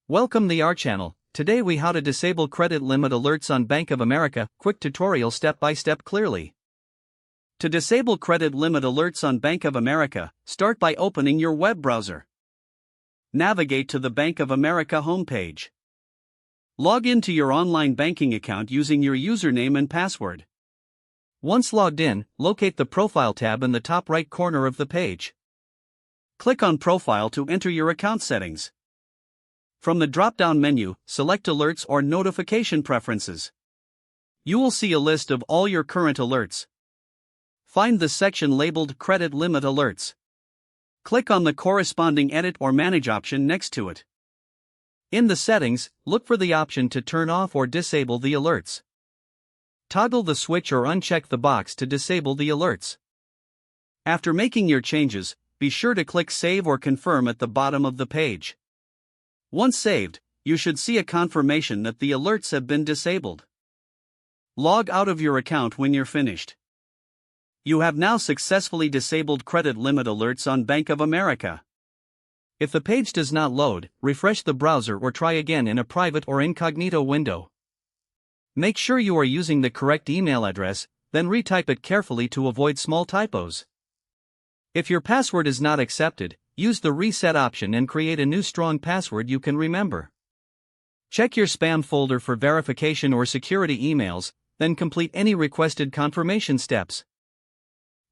Welcome to our channel. Today we how to disable credit limit alerts on Bank of America. Quick tutorial step by step clearly. To disable credit limit alerts on Bank of America, start by opening your web browser. Navigate to the Bank of America homepage. Log into your online banking account using your username and password. Once logged in, locate the Profile tab in the top right corner of the page. Click on Profile to enter your account settings. From the drop-down menu, select Alerts or Notification Preferences. You will see a list of all your current alerts. Find the section labeled Credit Limit Alerts. Click on the corresponding Edit or Manage option next to it. In the settings, look for the option to turn off or disable the alerts. Toggle the switch or uncheck the box to disable the alerts. After making your changes, be sure to click Save or Confirm at the bottom of the page. Once saved, you should see a confirmation that the alerts have been disabled. Log out of your account when you're finished. You have now successfully disabled credit limit alerts on Bank of America. If the page does not load, refresh the browser or try again in a private or incognito window. Make sure you are using the correct email address, then retype it carefully to avoid small typos. If your password is not accepted, use the reset option and create a new strong password you can remember. Check your spam folder for verification or security emails, then complete any requested confirmation steps.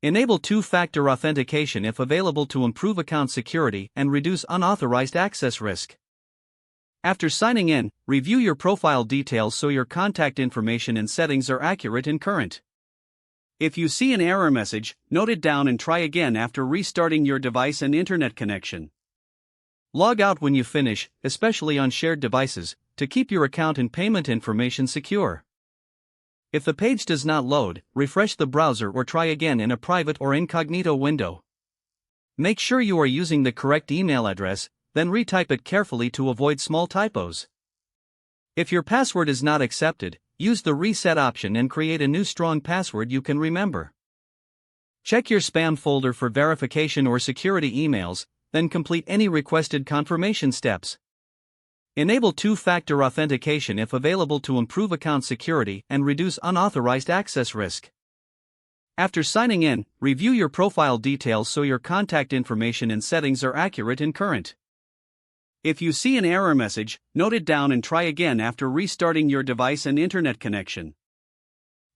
Enable two-factor authentication if available to improve account security and reduce unauthorized access risk. After signing in, review your profile details so your contact information and settings are accurate and current. If you see an error message, note it down and try again after restarting your device and internet connection. Log out when you finish, especially on shared devices, to keep your account and payment information secure. If the page does not load, refresh the browser or try again in a private or incognito window. Make sure you are using the correct email address, then retype it carefully to avoid small typos. If your password is not accepted, use the reset option and create a new strong password you can remember. Check your spam folder for verification or security emails, then complete any requested confirmation steps. Enable two-factor authentication if available to improve account security and reduce unauthorized access risk. After signing in, review your profile details so your contact information and settings are accurate and current. If you see an error message, note it down and try again after restarting your device and internet connection.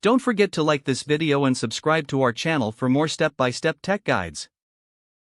Don't forget to like this video and subscribe to our channel for more step-by-step tech guides.